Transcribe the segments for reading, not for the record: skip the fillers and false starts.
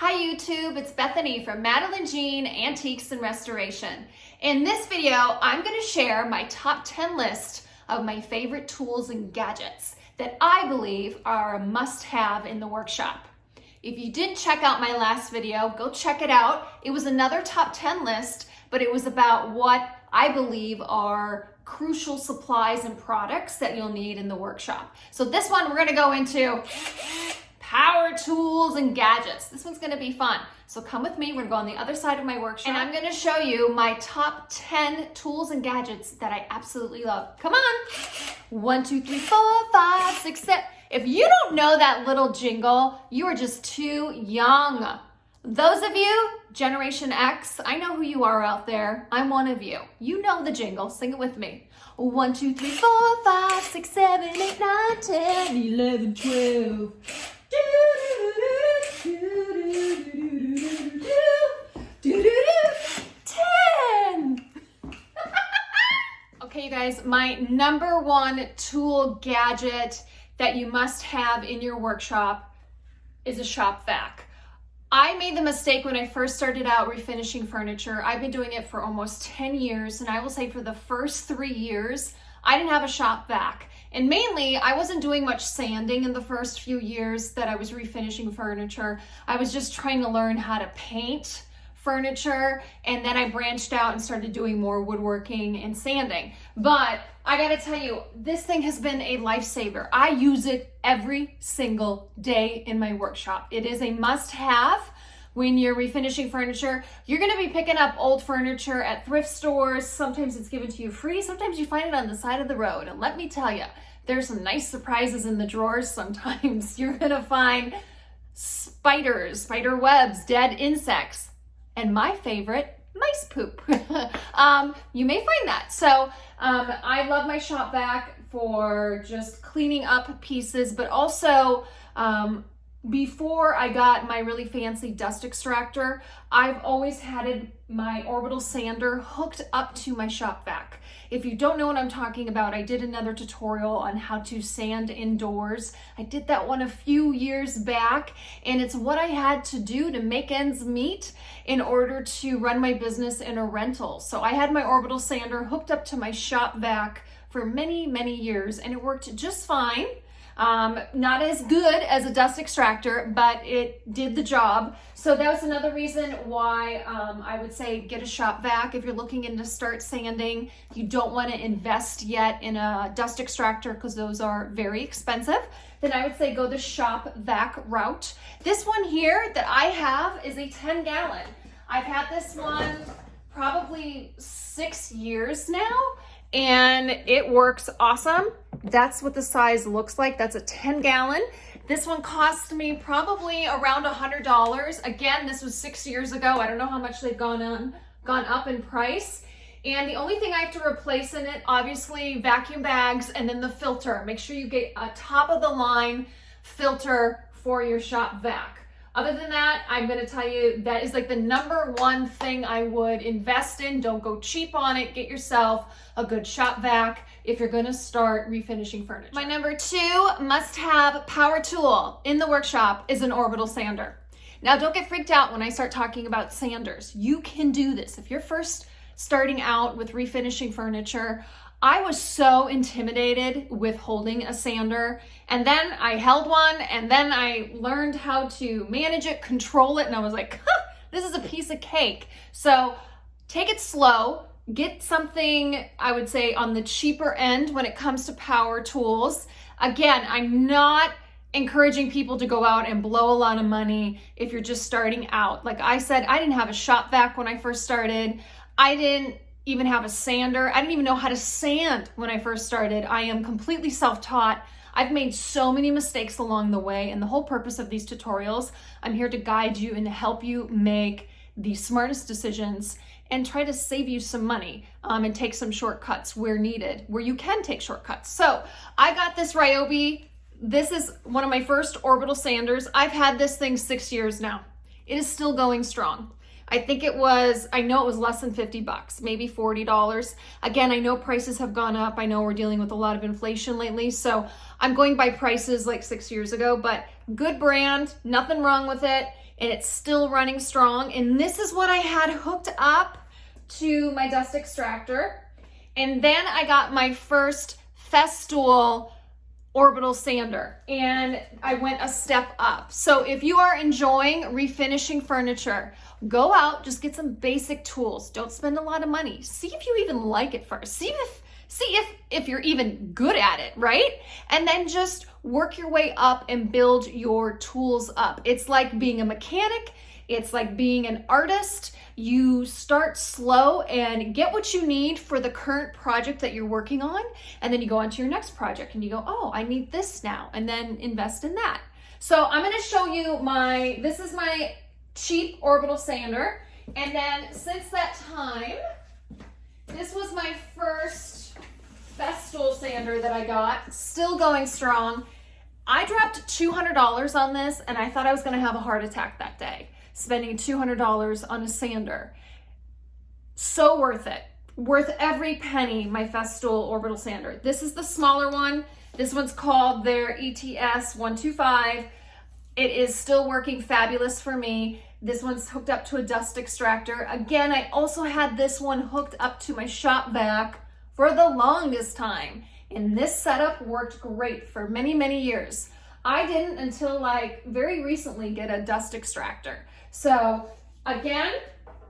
Hi YouTube, it's Bethany from Madeline Jean Antiques and Restoration. In this video, I'm going to share my top 10 list of my favorite tools and gadgets that I believe are a must-have in the workshop. If you didn't check out my last video, go check it out. It was another top 10 list, but it was about what I believe are crucial supplies and products that you'll need in the workshop. So this one, we're going to go into power tools and gadgets. This one's going to be fun. So come with me. We're going to go on the other side of my workshop and I'm going to show you my top 10 tools and gadgets that I absolutely love. Come on. 1, 2, 3, 4, 5, 6, 7. If you don't know that little jingle, you are just too young. Those of you, Generation X, I know who you are out there. I'm one of you. You know the jingle. Sing it with me. 1, 2, 3, 4, 5, 6, 7, 8, 9, 10, 11, 12. 10. Okay, you guys, my number one tool gadget that you must have in your workshop is a shop vac. I made the mistake when I first started out refinishing furniture. I've been doing it for almost 10 years, and I will say for the first 3 years, I didn't have a shop vac. And mainly, I wasn't doing much sanding in the first few years that I was refinishing furniture. I was just trying to learn how to paint furniture, and then I branched out and started doing more woodworking and sanding. But I gotta tell you, this thing has been a lifesaver. I use it every single day in my workshop. It is a must-have. When you're refinishing furniture, you're gonna be picking up old furniture at thrift stores. Sometimes it's given to you free. Sometimes you find it on the side of the road. And let me tell you, there's some nice surprises in the drawers sometimes. You're gonna find spiders, spider webs, dead insects, and my favorite, mice poop. You may find that. So I love my shop vac for just cleaning up pieces, but also before I got my really fancy dust extractor, I've always had my Orbital Sander hooked up to my shop vac. If you don't know what I'm talking about, I did another tutorial on how to sand indoors. I did that one a few years back, and it's what I had to do to make ends meet in order to run my business in a rental. So I had my Orbital Sander hooked up to my shop vac for many, many years, and it worked just fine. Not as good as a dust extractor, but it did the job. So that was another reason why I would say get a shop vac if you're looking into start sanding. You don't want to invest yet in a dust extractor because those are very expensive. Then I would say go the shop vac route. This one here that I have is a 10-gallon. I've had this one probably 6 years now, and it works awesome. That's what the size looks like. That's a 10-gallon. This one cost me probably around $100. Again, this was 6 years ago. I don't know how much they've gone up in price. And the only thing I have to replace in it, obviously vacuum bags and then the filter. Make sure you get a top of the line filter for your shop vac. Other than that, I'm going to tell you that is like the number one thing I would invest in. Don't go cheap on it. Get yourself a good shop vac if you're going to start refinishing furniture. My number 2 must-have power tool in the workshop is an Orbital Sander. Now, don't get freaked out when I start talking about sanders. You can do this. If you're first starting out with refinishing furniture, I was so intimidated with holding a sander, and then I held one, and then I learned how to manage it, control it, and I was like, this is a piece of cake. So take it slow, get something, I would say, on the cheaper end when it comes to power tools. Again, I'm not encouraging people to go out and blow a lot of money if you're just starting out. Like I said, I didn't have a shop vac when I first started. I didn't even have a sander. I didn't even know how to sand when I first started. I am completely self-taught. I've made so many mistakes along the way, and the whole purpose of these tutorials, I'm here to guide you and to help you make the smartest decisions and try to save you some money and take some shortcuts where needed, where you can take shortcuts. So I got this RYOBI. This is one of my first Orbital Sanders. I've had this thing 6 years now. It is still going strong. I think it was, I know it was less than 50 bucks, maybe $40. Again, I know prices have gone up. I know we're dealing with a lot of inflation lately, so I'm going by prices like 6 years ago, but good brand, nothing wrong with it. and it's still running strong. And this is what I had hooked up to my dust extractor. And then I got my first Festool Orbital Sander, and I went a step up. So if you are enjoying refinishing furniture, go out, just get some basic tools. Don't spend a lot of money. See if you even like it first. See if you're even good at it, right? And then just work your way up and build your tools up. It's like being a mechanic. It's like being an artist. You start slow and get what you need for the current project that you're working on. And then you go on to your next project and you go, oh, I need this now. And then invest in that. So I'm going to show you this is my cheap Orbital Sander. And then since that time, this was my first Festool sander that I got, still going strong. I dropped $200 on this and I thought I was going to have a heart attack that day, spending $200 on a sander. So worth it. Worth every penny, my Festool Orbital Sander. This is the smaller one. This one's called their ETS 125. It is still working fabulous for me. This one's hooked up to a dust extractor. Again, I also had this one hooked up to my shop vac for the longest time. And this setup worked great for many, many years. I didn't until like very recently get a dust extractor. So again,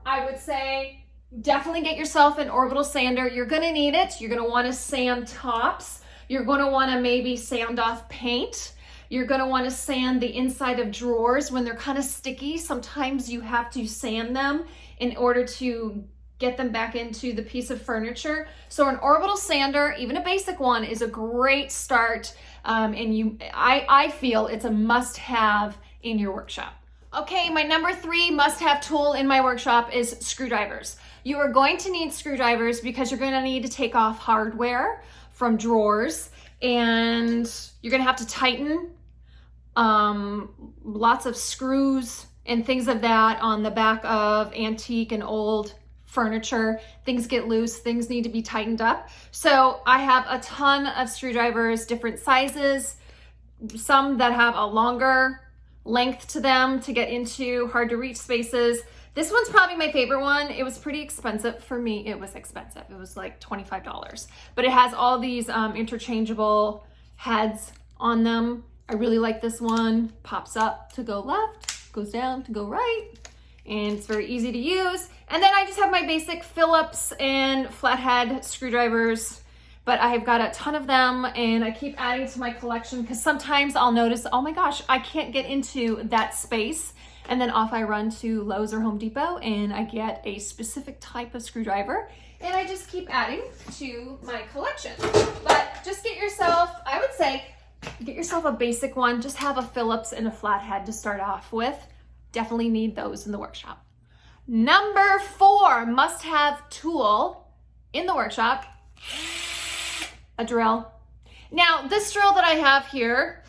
I would say definitely get yourself an Orbital Sander. You're gonna need it. You're gonna wanna sand tops. You're gonna wanna maybe sand off paint. You're gonna wanna sand the inside of drawers when they're kind of sticky. Sometimes you have to sand them in order to get them back into the piece of furniture. So an Orbital Sander, even a basic one, is a great start. I feel it's a must-have in your workshop. Okay, my number 3 must-have tool in my workshop is screwdrivers. You are going to need screwdrivers because you're gonna need to take off hardware from drawers, and you're gonna have to tighten lots of screws and things of that on the back of antique and old furniture. Things get loose, things need to be tightened up. So I have a ton of screwdrivers, different sizes, some that have a longer length to them to get into hard to reach spaces. This one's probably my favorite one. It was pretty expensive for me. It was expensive. It was like $25, but it has all these interchangeable heads on them. I really like this one. Pops up to go left, goes down to go right, and it's very easy to use. And then I just have my basic Phillips and flathead screwdrivers, but I have got a ton of them and I keep adding to my collection because sometimes I'll notice, oh my gosh, I can't get into that space. And then off I run to Lowe's or Home Depot and I get a specific type of screwdriver and I just keep adding to my collection. But just get yourself, I would say, get yourself a basic one. Just have a Phillips and a flathead to start off with. Definitely need those in the workshop. Number 4 must-have tool in the workshop, a drill. Now, this drill that I have here,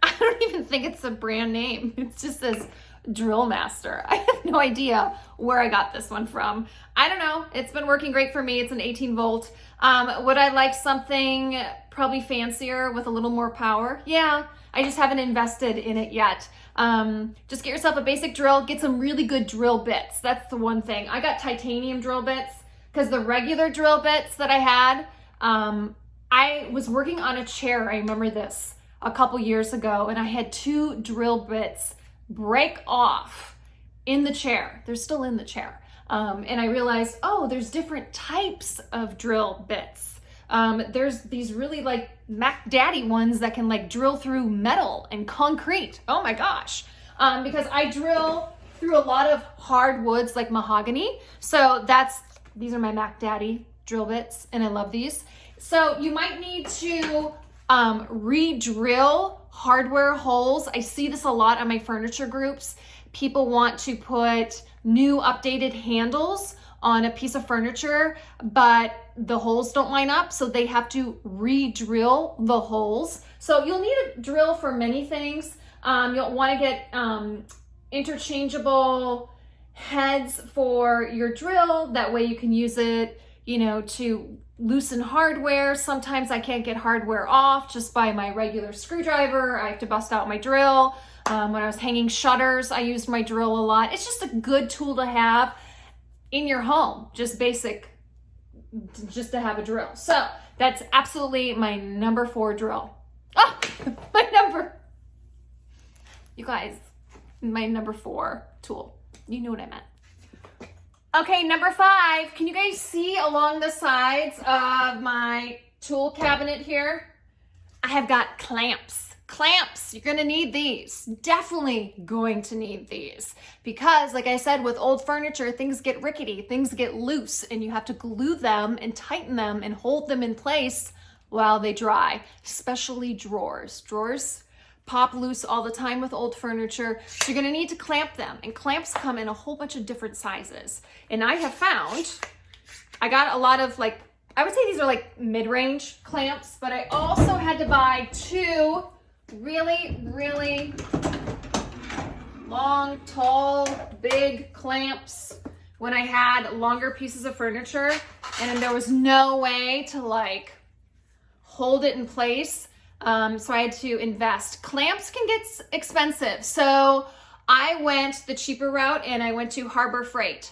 I don't even think it's a brand name. It just says Drill Master. I have no idea where I got this one from. I don't know. It's been working great for me. It's an 18 volt. Would I like something probably fancier with a little more power? Yeah, I just haven't invested in it yet. Just get yourself a basic drill, get some really good drill bits. That's the one thing. I got titanium drill bits because the regular drill bits that I had, I was working on a chair. I remember this a couple years ago and I had 2 drill bits break off in the chair. They're still in the chair. And I realized, oh, there's different types of drill bits. There's these really like Mac Daddy ones that can like drill through metal and concrete. Oh my gosh. Because I drill through a lot of hardwoods like mahogany. So these are my Mac Daddy drill bits and I love these. So you might need to re-drill hardware holes. I see this a lot on my furniture groups. People want to put new updated handles on a piece of furniture, but the holes don't line up, so they have to re-drill the holes. So you'll need a drill for many things. You'll want to get interchangeable heads for your drill. That way you can use it, to loosen hardware. Sometimes I can't get hardware off just by my regular screwdriver. I have to bust out my drill. When I was hanging shutters, I used my drill a lot. It's just a good tool to have in your home, just basic, just to have a drill. So that's absolutely my number 4 drill. Oh, you guys, my number 4 tool. You knew what I meant. Okay, number 5, can you guys see along the sides of my tool cabinet here? I have got clamps. Clamps, you're gonna need these. Definitely going to need these. Because like I said, with old furniture, things get rickety, things get loose, and you have to glue them and tighten them and hold them in place while they dry, especially drawers. Drawers pop loose all the time with old furniture, so you're gonna need to clamp them. And clamps come in a whole bunch of different sizes. And I have found, I got a lot of like, I would say these are like mid-range clamps, but I also had to buy 2 really long, tall, big clamps when I had longer pieces of furniture and there was no way to like hold it in place. So I had to invest. Clamps can get expensive. So I went the cheaper route and I went to Harbor Freight.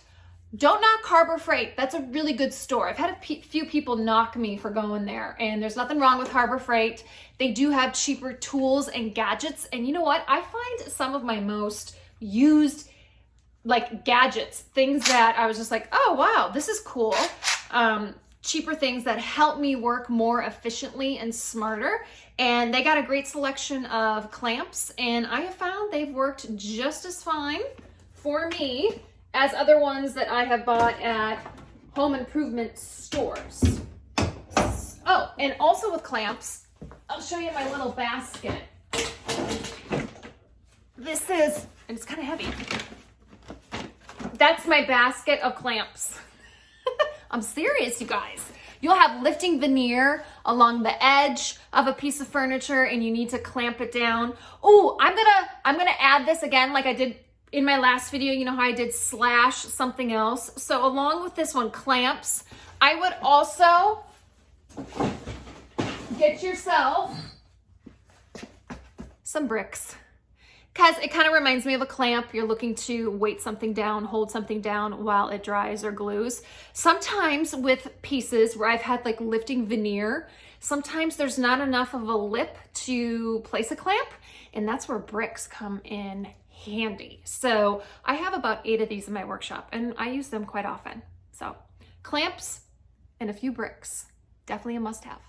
Don't knock Harbor Freight. That's a really good store. I've had a few people knock me for going there, and there's nothing wrong with Harbor Freight. They do have cheaper tools and gadgets. And you know what? I find some of my most used like gadgets, things that I was just like, oh, wow, this is cool. Cheaper things that help me work more efficiently and smarter. And they got a great selection of clamps, and I have found they've worked just as fine for me as other ones that I have bought at home improvement stores. Oh, and also with clamps, I'll show you my little basket. This is, and it's kind of heavy. That's my basket of clamps. I'm serious, you guys. You'll have lifting veneer along the edge of a piece of furniture and you need to clamp it down. Oh, I'm gonna add this again like I did in my last video. You know how I did slash something else. So along with this one, clamps, I would also get yourself some bricks, because it kind of reminds me of a clamp. You're looking to weight something down, hold something down while it dries or glues. Sometimes with pieces where I've had like lifting veneer, sometimes there's not enough of a lip to place a clamp, and that's where bricks come in handy. So I have about 8 of these in my workshop and I use them quite often. So clamps and a few bricks, definitely a must-have.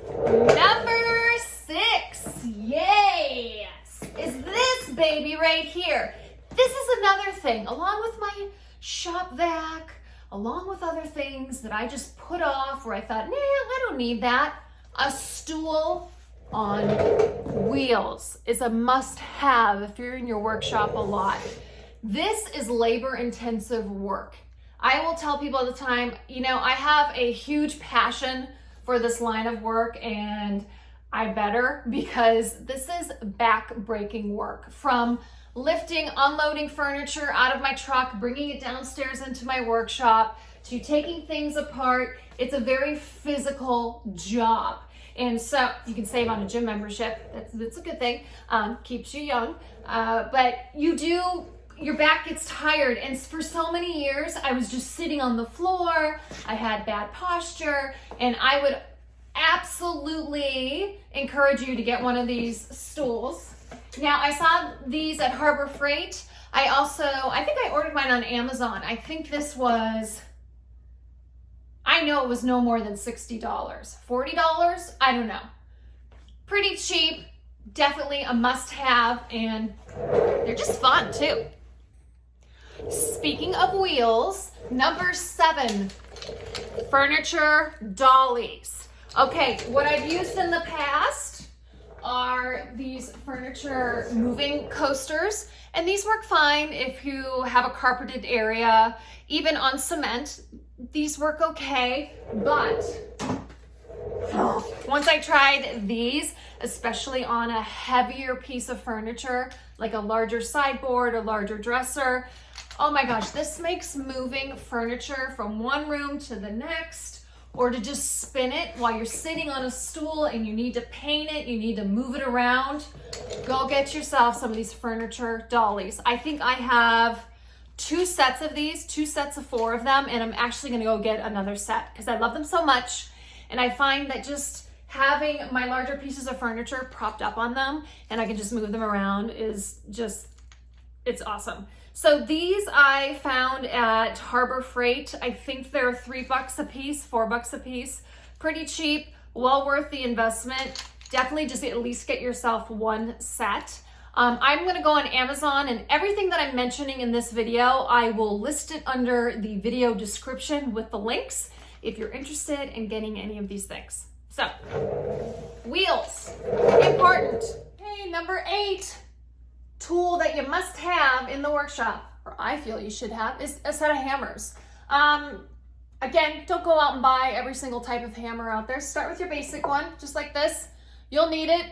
Number 6, yes, is this baby right here. This is another thing, along with my shop vac, along with other things that I just put off where I thought, nah, I don't need that. A stool on wheels is a must-have if you're in your workshop a lot. This is labor-intensive work. I will tell people all the time, you know, I have a huge passion for this line of work, and I better, because this is back-breaking work. From lifting, unloading furniture out of my truck, bringing it downstairs into my workshop, to taking things apart. It's a very physical job. And so you can save on a gym membership. That's a good thing. Keeps you young. But your back gets tired. And for so many years, I was just sitting on the floor. I had bad posture. And I would absolutely encourage you to get one of these stools. Now, I saw these at Harbor Freight. I think I ordered mine on Amazon. I think this was, I know it was no more than $60. $40? I don't know. Pretty cheap, definitely a must-have, and they're just fun too. Speaking of wheels, number 7, furniture dollies. Okay, what I've used in the past are these furniture moving coasters, and these work fine if you have a carpeted area, even on cement. These work okay, but once I tried these, especially on a heavier piece of furniture, like a larger sideboard, a larger dresser, oh my gosh, this makes moving furniture from one room to the next or to just spin it while you're sitting on a stool and you need to paint it, you need to move it around, go get yourself some of these furniture dollies. I think I have 2 sets of these, 2 sets of 4 of them, and I'm actually gonna go get another set because I love them so much. And I find that just having my larger pieces of furniture propped up on them and I can just move them around is just, it's awesome. So these I found at Harbor Freight. I think they're $3 a piece, $4 a piece. Pretty cheap, well worth the investment. Definitely just at least get yourself 1 set. I'm gonna go on Amazon, and everything that I'm mentioning in this video, I will list it under the video description with the links if you're interested in getting any of these things. So, wheels, important. Okay, number 8. Tool that you must have in the workshop, or I feel you should have, is a set of hammers. Again, don't go out and buy every single type of hammer out there. Start with your basic one, just like this. You'll need it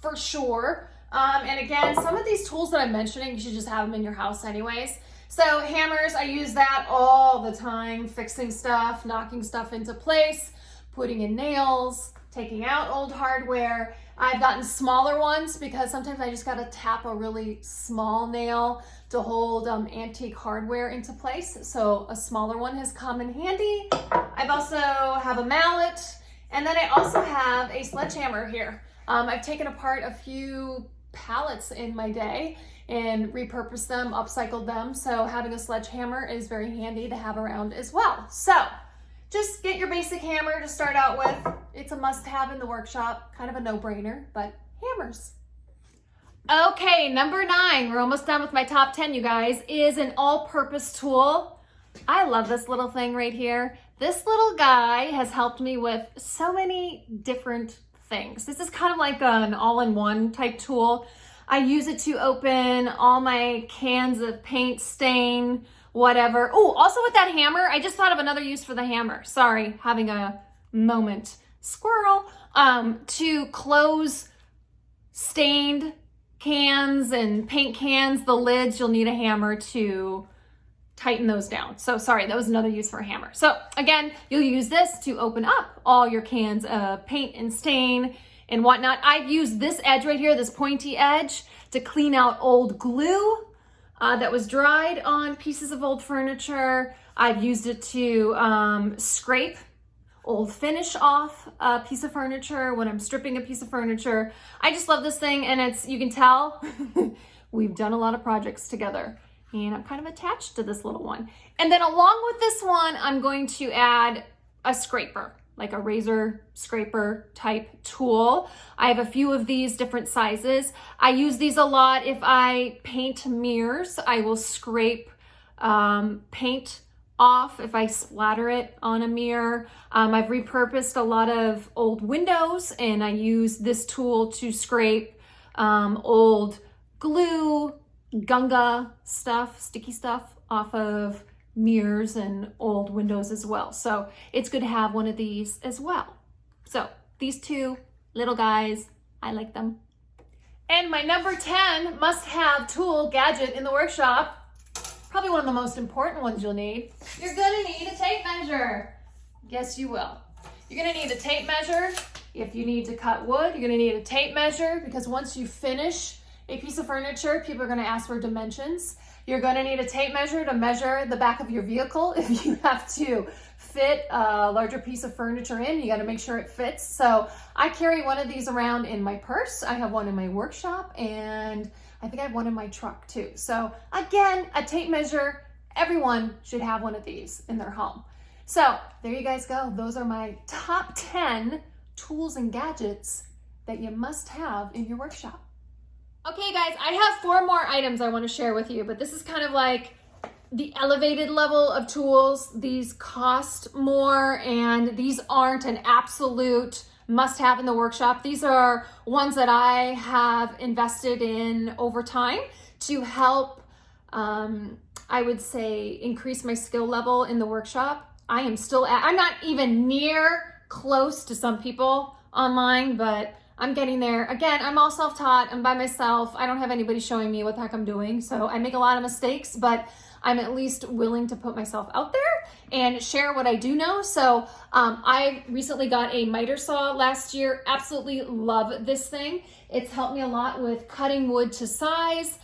for sure. And again, some of these tools that I'm mentioning, you should just have them in your house anyways. So hammers, I use that all the time, fixing stuff, knocking stuff into place, putting in nails, taking out old hardware. I've gotten smaller ones because sometimes I just gotta tap a really small nail to hold antique hardware into place. So a smaller one has come in handy. I've also have a mallet, and then I also have a sledgehammer here. I've taken apart a few pallets in my day and repurposed them, upcycled them. So having a sledgehammer is very handy to have around as well. So just get your basic hammer to start out with. It's a must-have in the workshop, kind of a no-brainer, but hammers. Okay, number 9, we're almost done with my top 10, you guys, is an all-purpose tool. I love this little thing right here. This little guy has helped me with so many different things. This is kind of like an all-in-one type tool. I use it to open all my cans of paint, stain, whatever. Oh, also with that hammer, I just thought of another use for the hammer. Sorry, having a moment. Squirrel. To close stained cans and paint cans, the lids, you'll need a hammer to tighten those down. So sorry, that was another use for a hammer. So again, you'll use this to open up all your cans of paint and stain and whatnot. I've used this edge right here, this pointy edge, to clean out old glue that was dried on pieces of old furniture. I've used it to scrape old finish off a piece of furniture when I'm stripping a piece of furniture. I just love this thing, and it's, you can tell, we've done a lot of projects together, and I'm kind of attached to this little one. And then along with this one, I'm going to add a scraper, like a razor scraper type tool. I have a few of these different sizes. I use these a lot if I paint mirrors. I will scrape paint off if I splatter it on a mirror. I've repurposed a lot of old windows, and I use this tool to scrape old glue, gunga stuff, sticky stuff off of mirrors and old windows as well. So it's good to have one of these as well. So these 2 little guys, I like them. And my number 10 must-have tool gadget in the workshop, probably one of the most important ones you'll need. You're gonna need a tape measure. Yes, you will. You're gonna need a tape measure. If you need to cut wood, you're gonna need a tape measure, because once you finish a piece of furniture, people are gonna ask for dimensions. You're gonna need a tape measure to measure the back of your vehicle. If you have to fit a larger piece of furniture in, you gotta make sure it fits. So I carry one of these around in my purse. I have one in my workshop, and I think I have one in my truck too. So again, a tape measure, everyone should have one of these in their home. So there you guys go. Those are my top 10 tools and gadgets that you must have in your workshop. Okay guys, I have 4 more items I want to share with you, but this is kind of like the elevated level of tools. These cost more, and these aren't an absolute must-have in the workshop. These are ones that I have invested in over time to help, I would say, increase my skill level in the workshop. I'm not even near close to some people online, but I'm getting there. Again, I'm all self-taught. I'm by myself. I don't have anybody showing me what the heck I'm doing. So I make a lot of mistakes, but I'm at least willing to put myself out there and share what I do know. So I recently got a miter saw last year. Absolutely love this thing. It's helped me a lot with cutting wood to size,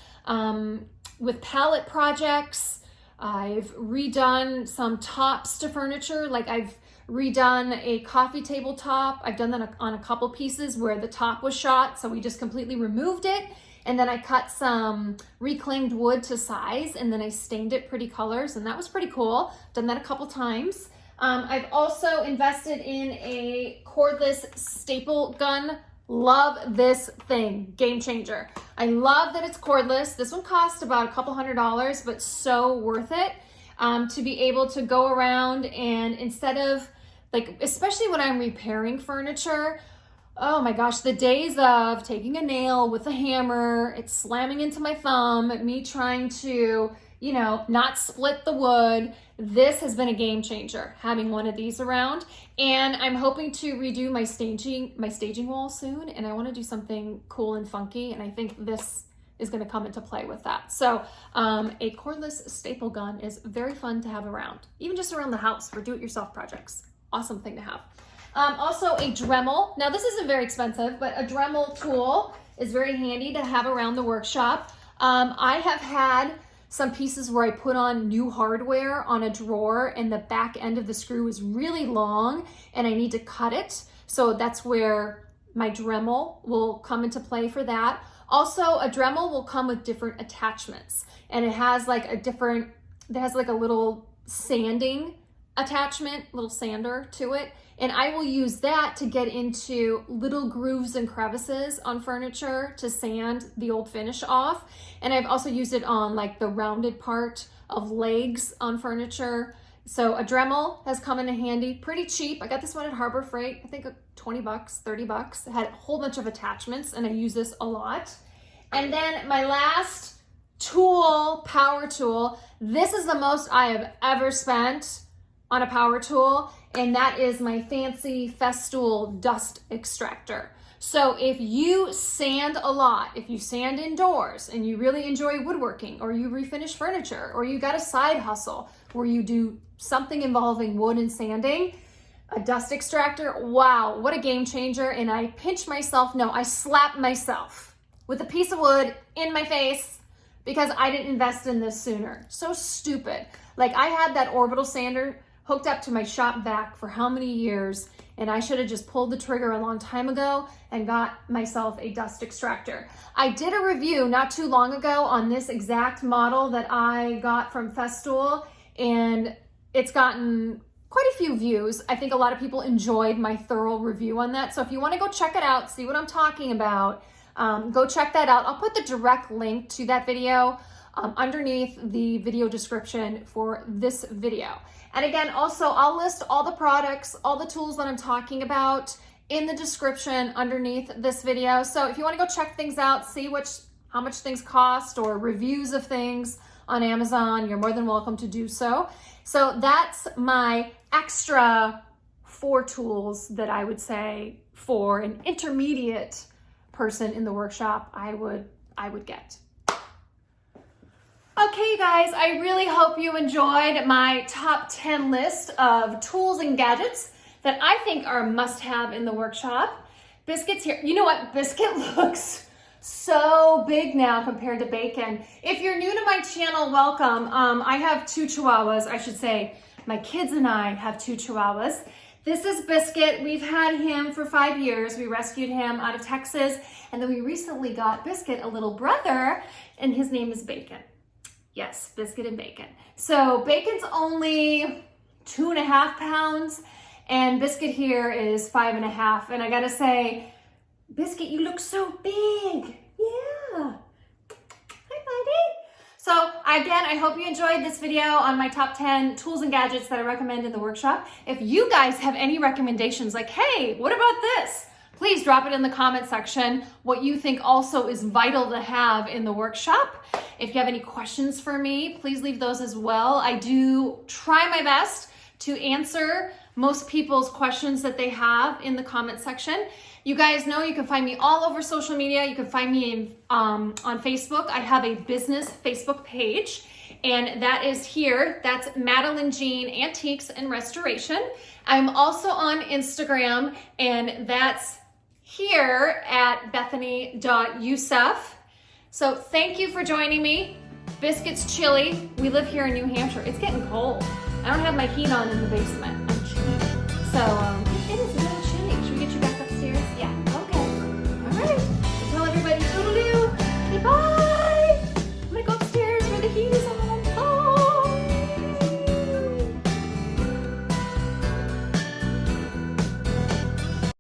with pallet projects. I've redone some tops to furniture. Like I've redone a coffee table top. I've done that on a couple pieces where the top was shot, so we just completely removed it. And then I cut some reclaimed wood to size, and then I stained it pretty colors, and that was pretty cool. Done that a couple times. I've also invested in a cordless staple gun. Love this thing, game changer. I love that it's cordless. This one cost about a couple $100, but so worth it to be able to go around and instead of like, especially when I'm repairing furniture, oh my gosh, the days of taking a nail with a hammer, it's slamming into my thumb, me trying to, you know, not split the wood. This has been a game changer, having one of these around. And I'm hoping to redo my staging wall soon, and I want to do something cool and funky, and I think this is going to come into play with that. So a cordless staple gun is very fun to have around, even just around the house for do-it-yourself projects. Awesome thing to have. Also a Dremel. Now this isn't very expensive, but a Dremel tool is very handy to have around the workshop. I have had some pieces where I put on new hardware on a drawer and the back end of the screw is really long and I need to cut it. So that's where my Dremel will come into play for that. Also, a Dremel will come with different attachments, and it has like a little sanding attachment, little sander to it. And I will use that to get into little grooves and crevices on furniture to sand the old finish off. And I've also used it on like the rounded part of legs on furniture. So a Dremel has come in handy, pretty cheap. I got this one at Harbor Freight, I think 20 bucks, 30 bucks. It had a whole bunch of attachments and I use this a lot. And then my last tool, power tool, this is the most I have ever spent on a power tool, and that is my fancy Festool dust extractor. So if you sand a lot, if you sand indoors and you really enjoy woodworking, or you refinish furniture, or you got a side hustle where you do something involving wood and sanding, a dust extractor, wow, what a game changer. And I pinch myself, no, I slap myself with a piece of wood in my face because I didn't invest in this sooner. So stupid. Like I had that Orbital Sander hooked up to my shop vac for how many years, and I should have just pulled the trigger a long time ago and got myself a dust extractor. I did a review not too long ago on this exact model that I got from Festool, and it's gotten quite a few views. I think a lot of people enjoyed my thorough review on that. So if you want to go check it out, see what I'm talking about, go check that out. I'll put the direct link to that video underneath the video description for this video. And again, also I'll list all the products, all the tools that I'm talking about in the description underneath this video. So if you want to go check things out, see how much things cost, or reviews of things on Amazon, you're more than welcome to do so. So that's my extra 4 tools that I would say for an intermediate person in the workshop I would get. Okay, you guys, I really hope you enjoyed my top 10 list of tools and gadgets that I think are a must-have in the workshop. Biscuit's here. You know what? Biscuit looks so big now compared to Bacon. If you're new to my channel, welcome. I have 2 Chihuahuas, I should say. My kids and I have 2 Chihuahuas. This is Biscuit. We've had him for 5 years. We rescued him out of Texas, and then we recently got Biscuit a little brother, and his name is Bacon. Yes, Biscuit and Bacon. So Bacon's only 2.5 pounds, and Biscuit here is 5.5. And I gotta say, Biscuit, you look so big. Yeah. Hi, buddy. So again, I hope you enjoyed this video on my top 10 tools and gadgets that I recommend in the workshop. If you guys have any recommendations, like, hey, what about this? Please drop it in the comment section, what you think also is vital to have in the workshop. If you have any questions for me, please leave those as well. I do try my best to answer most people's questions that they have in the comment section. You guys know you can find me all over social media. You can find me on Facebook. I have a business Facebook page, and that is here. That's Madeline Jean Antiques and Restoration. I'm also on Instagram, and that's here at Bethany.Youssef. So thank you for joining me. Biscuits chilly. We live here in New Hampshire. It's getting cold. I don't have my heat on in the basement.